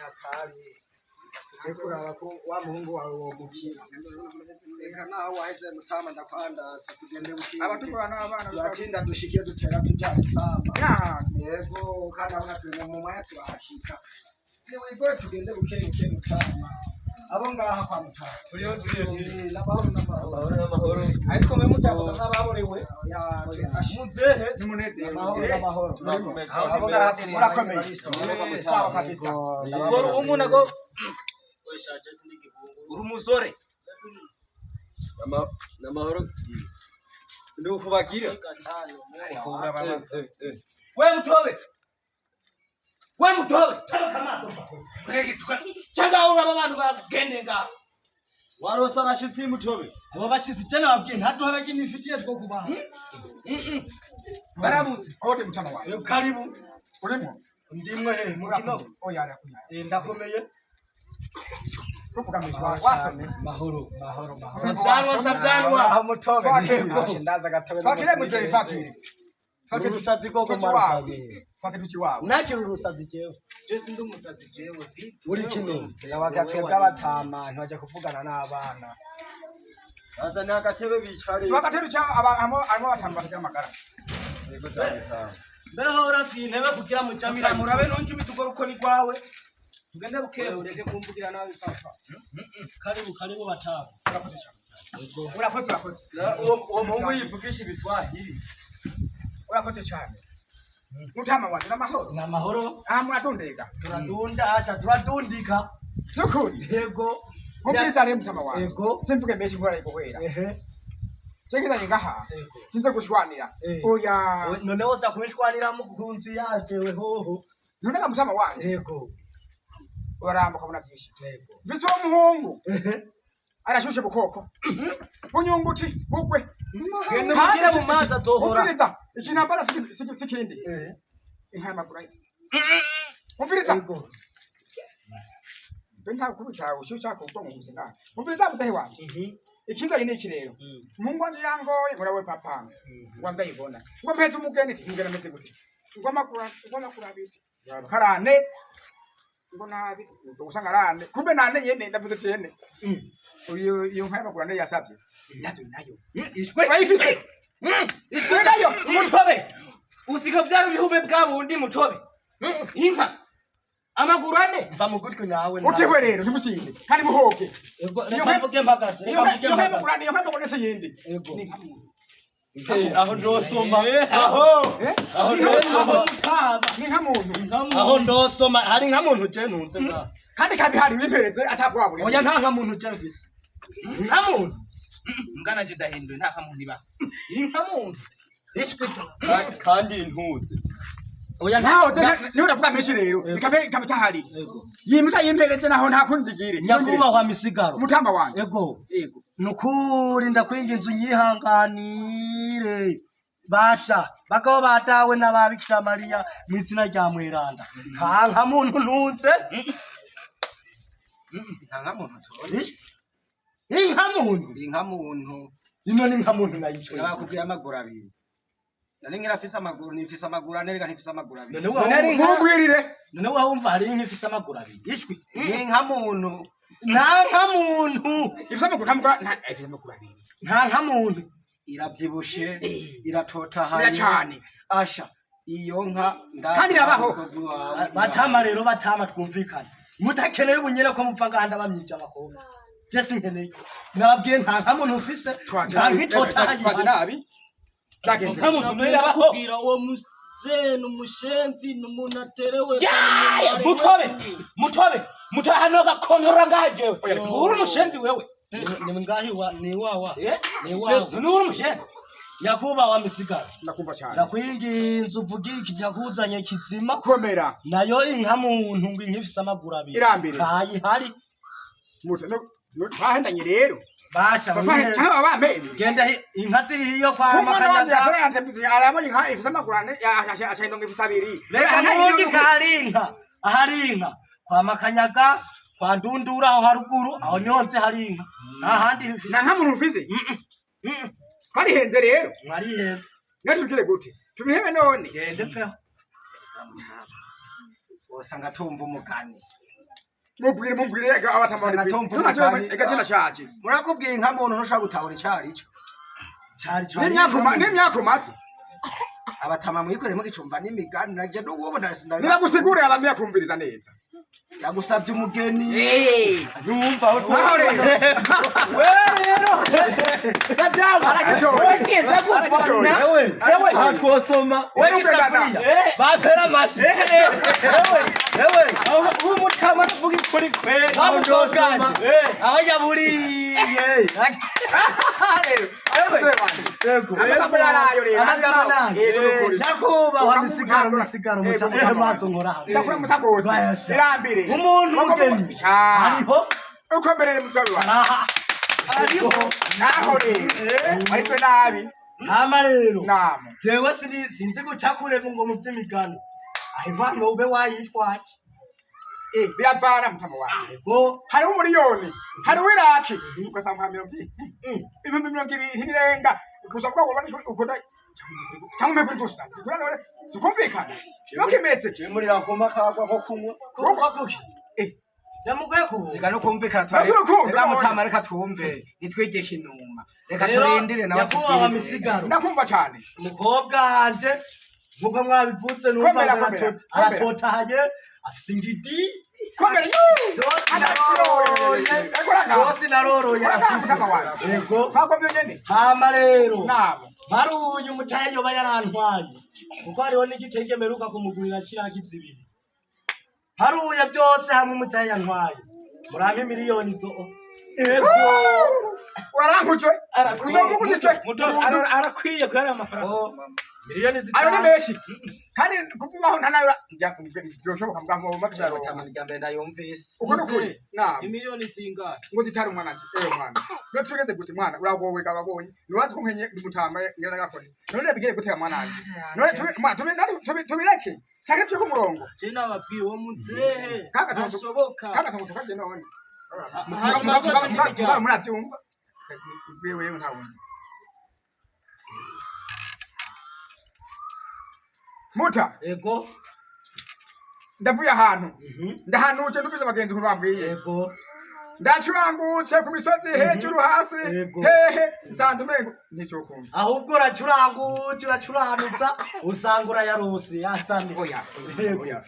hatari kuraba ko wa muhungu wawe wo gukira reka naho waheze mutama ndakwanda tugende gukira abatukura n'abana turatinda dushikiye dutera tuja mutama yego kandi abona turi mu mwanya turashika ni wigore tugende gukira mutama abo ngaha kwa mutama turiyo n'amahoro ariko mwe mutama n'ababorewe muzehe nimuneze amahoro abo ngaha murakomeye sawa kabisa ngoro umuntu go uri umusore n'amahoro ni ukubagira we mutobe taruka amaso cyangwa uraba abantu bagende ngaho warose abashitsi mutobe abo bashitsi cyane babwiye ntaduha bagini ifitiye two kubaha barabuze kote mutama wawe karibu urimo ndimwe he mukino oya ndakomeye kuvuga wasane mahoro sabyanwa amutobe ndaza gatabe fakire mutwe fakire urusazi koko marabaye fakire tuki wawe nakira urusazi jewe je sindi umusazi jewe uri kino yabakatwebwa batama ntaje kuvugana n'abana azana agatebe bicare twagatebe cya abantu batamba bakira magara yego cyane behora twintebe kugira mu camira murabe nonje mitugora uko ni kwawe tugende bukero ureke kumvugira nawe papa karibu batabo urakoze uwo mungu yivugisha ibiswahili urakoze cyane mutama wanjye n'amahoro muradundika turadundika byukuri yego mubwizane mutama wanjye yego simvuge menshi nkora iguhera Chekizanye ngaha kinze gushwanira oya none woza kubishwanira mu kunzi yajewe hoho none mutama wanjye yego baramba kabona byinshi yego biso umuhungu arashushe bukoko bunyunguti bugwe genda mukire mu maza zohora umviriza ikinambara sikindi inkaya magura umviriza benta kubita ushusha ko mu buzima umviriza mutahe wanje ikinza ni iki rero mungu wanje yangoye murawe papa wambaye ibona ngo mpeze umugeni ngera meze gute ngo makura biti karane ngo nabi usanga rane kumbe nane yene ndavuze cyene uyo nkaya magura ne yasabye nayo ishwe bayifise ishwe nayo mutobe usika byaro bihube bwabundi mutobe inka amaguru ane mva mugutwe nawe utikwe rero ntimusinde kandi muhoke niyo mvuge mpagaze niyo magura niyo mpagaze se yindi aho ndosoma aho ndosoma ni nka muntu aho ndosoma hari nka muntu je ntunze bwa kandi kabihari wimpereze atabwabure oya nta nka muntu je mfise nka muntu ngana je dahinduye nta nka muntu iba inka muntu ishwe kandi ntunze oya ntaho niho ndavuga menshi rero ikabitahari yimuta yimpereze naho nta kunzigire nyakuma wa misigaro mutamba wanjye yego nukuri ndakwinginze unyihanganire basha bagabo batawe n'ababikira Mariya mu izina rya Mweranda nta muntu ntunze nta muntu tubone inka muntu ino ni nka muntu nayico bakubwiye amaguru abiri nani ngirafisa amaguru nifisa amaguru anereka nifisa amaguru abiri none ngubwirire none wumva hari nkifisa amaguru abiri ishwi inka muntu nta nka muntu ifisa amaguru abiri nta nka muntu irabyibushe iratotahaye cyane asha iyo nka kandi yabaho batama rero batama twumvikana mutakeneye ubunyere ko mupfa nganda bamyica bakobwa Jesse nkeneye nababwiye nta nka muntu ufise nta nkitotahaye nabi bakubwira uwo muzenu mushenzi numuntu aterewe mutobe hano gakonora ngaje uri mushenzi wewe ni ngahi ni wawa ni uri mushenzi yakuba wa misigara nakumva cyane nakwinginze uvuge ikijya kuzanye kizima komera nayo inka muntu ngo inkifisa amaguru abiri irambere hari muto no twahendanye rero basha cyangwa bamene genda inka ziri hiyo kwa makanyaga arabonye inka ifisa amagurane ashayindonga ifisa abiri reka n'undi karinka aharinka kwa makanyaga kwa ndundura aho haruguru aho nyonse harinka ahandi na nta muntu ufize kandi henze rero mwari henze natubwire gute tubihebe none gende pfe osanga tumva umugani mubwire abatamani ega kinashaje murakubwiye nka muntu ntushaka gutahura icari cyo n'imyaka umaze abatama mwikoreye mugicumva n'imigani naje n'ubona niragusigure abamya kumviriza neza yagusabye umugeni numva aho rero sabyaba aragitora yewe hatwosoma wewe isafuriya batera mashi yewe umutama tuvuga kuri kwe bamujoganje aho yaburiye nakuba misigaro mato nkora ndakura musagozi irambire umuntu ugeni hariho ukomereye mutabi wa ariho naho rero ariko nabi nama rero nama jewe sinzi gucakure ngo mu by'imigano ahivano ube wayitwaje biravana mutama wawe go hariho umuriyoni hariho iraki ugasanga 200 ibihumbi 200 ntibirenga gusa ko ubona ukunda cyangwa muri gusa kurana sikumvikana bakimetse muri rakoma kagwa ko kunywa kuki yamugaye ko reka no kumvikana twari reka mutama reka twumve nitwigisha inuma reka turindire nawe yakuba misigaro ndakumva cyane umukobwa wanje nkuko mwabivutse numva aratotahaye afise ingidi komera yose naroroye afise yego fako byonyene hama rero nabo baruye umutahe yoba yarantwaye kuko hariho n'igitenge meruka kumugurira kiraka izibiri haruye byose hamwe umutahe yantwaye murampe miliyoni zo yego warankuje uzovuga arakwiye ko yari amafaranga miliyoni ayo ni menshi kandi kuvumaho ntanayo byoshoboka mugamo matsharo tamani ndayumvise uko nukuri na miliyoni zingahe ngo ditari umwana mwana no tugeze guti mwana uragowe gababonye niwazi kunkenye mutama ngenda gakone none bigire gutega mwana anje none tubireke shaka cyo ku murongo cena bapi wo muzehe ashoboka kaka tongo tukaje none murabyumva wewe ntabona muta yego ndavuye ahantu ndahanuje ndubize abagenzi kurambwiye yego ndacurangutse ku misozi hejuru hasi hehe nsanze umengo nicyokumva ahubwo uracuranguza usanga urayarusi yasamye oya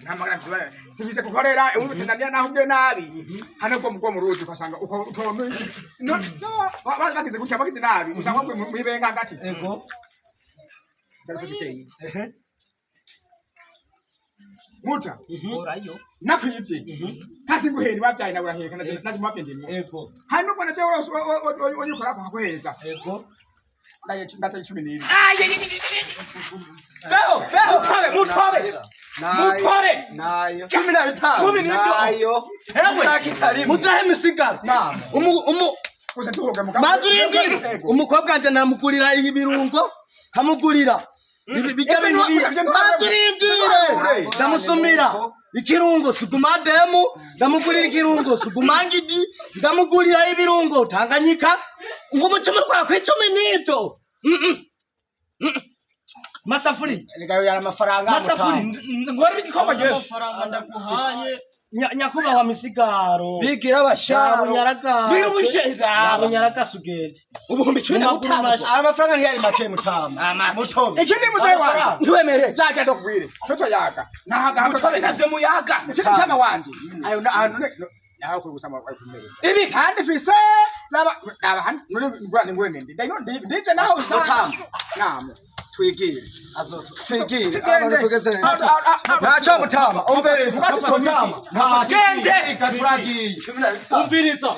ntamagara byibaye singize gukorera ubutendaniya naho ubwe nabi hano bwo mu ruzi ukasanga utonwe no bagize gutya bagize nabi usanga mu ibenga hagati yego muta orayo nakwibye kasi guhera babyaye na uraheka naje mapendemo yego hano bwana je onyukora kwa kuheza yego ndata 12 mutore nayo 15 nayo muzahe misigaro kuza tuhoga mazurindire umukobwa wanje namugurira ibirungo hamugurira bijya mazurindire ndamusumira ikirungo sugumademu ndamugurira ikirungo sugumangidi ndamugurira ibirungo Tanganyika ngo mucyo rwara ku 10 n'ibyo masafuri rega yara amafaranga masafuri ngori bigikomba je amafaranga ndaguhaye nyakuba wa misigaro bigira abashabo nyaraka birubusheza nyaraka sugende ubuhumbi 15 amafaranga ntiyari make mutama mutobe ikindi muzaye wa ntiwemere zaje ndokubwire toto yaga nahaga mutobe navyo muyaga ikindi mutama wanje ayo naho kuri gusama kwifumere ibi kandi fise laba handi nuri ngwene ndije naho mutama namo twigire twigire abantu tugeze nacho mutama umvere mutama gende ikaturagiye umviriza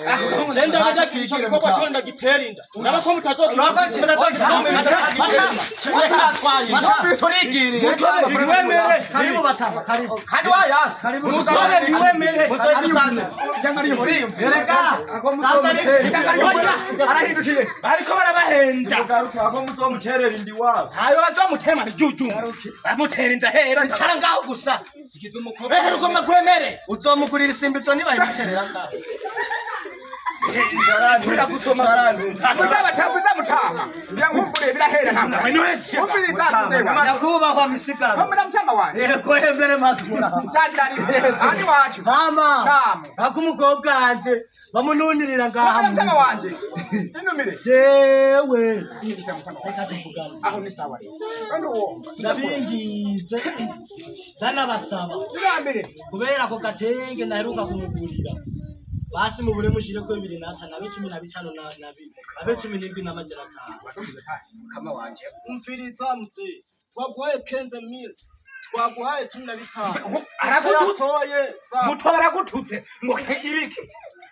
genda ndakikire ko batonda giterinda ndaba ko mutazokira turigire niwemere karibu batama karibu kandi wayasi karibu mutore niwemere arahindukiye ariko barabahenda ugaruka abo muzomuterera indi wabo ayo bazomutema ni juju bamutera inda hera ncara ngaho gusa sikiza umukobwa ehe ruko magwemere uzomugurira isimbizo niba yimucerera ngaho Tunda gusoma Muzaba mutama. Nyankumbure birahera ntabwo. Umbiri zakuzewa. Nyakubahwa misigaro. Komera mutama wanje. Yego mbere matura. Cyagirani. Ani wacu. Mama. Mama. Akumukobwa wanje bamununirira ngaha. Komera mutama wanje. Inumire. Jewe. Aho ni sawa. Kandi uwo. Ndabingize. Dana basaba. Irambere. Kubera ko gatenge naheruka kumugurira. Basi mu bure mushire ko 2 na 15 na 5 na 2. Abe 17 na majana 5. Kama wanje. Umfiriza mze. Twaguhaye 15000. Twaguhaye 15. Aragututse. Muto baragututse. Ngo ibike.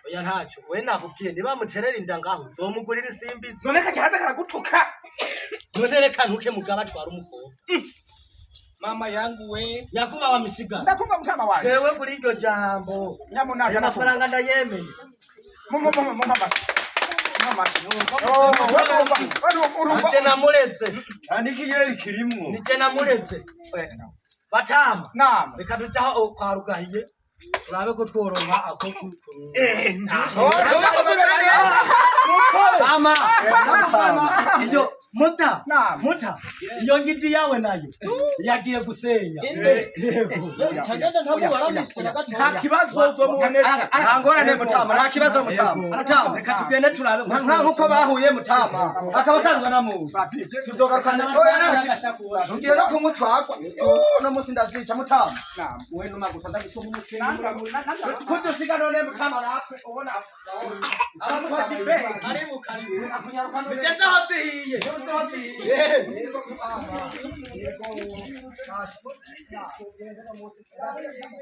Oya ntacyo. We nakubwiye niba muterera inda ngaho zomugurira isimbizo. None kacaza karagutuka. None reka ntuke mugaba twara umukobwa. Mama yangu we. Yakubawa misigaro. Ndakumva mutama wanje. Jewe kuri iryo jambo. Nyamunaka amafaranga ndayemeye. Mama. Nije namuretse. Nikiyeri kirimwo. Nije namuretse. Batama. Nama. Reka tujaho kwa rugahiye. Turabe ko tworonka ako kukuru. Mama. Iyo muta. Muta. Iyo ngidi yawe nayo. Yagiye gusenya. Yego. Chagenda ntabwo baramishira gato. Nta kibazo zo mubone. Ntangorane mutama, nta kibazo mutama. Mutama, reka tugende turabe nkuko bahuye mutama. Akabasanzwe namuzi. Tuzogarukana ugiye no kumutwagwa. No musi ndazica mutama. Wewe numa gusa ndagisoma umukene. Kujo siga none mutama natwe ubona. Abantu bajibe ari mukaribu. Akunyarukana. Mugeze hazihiye. Yego mutama. Yego.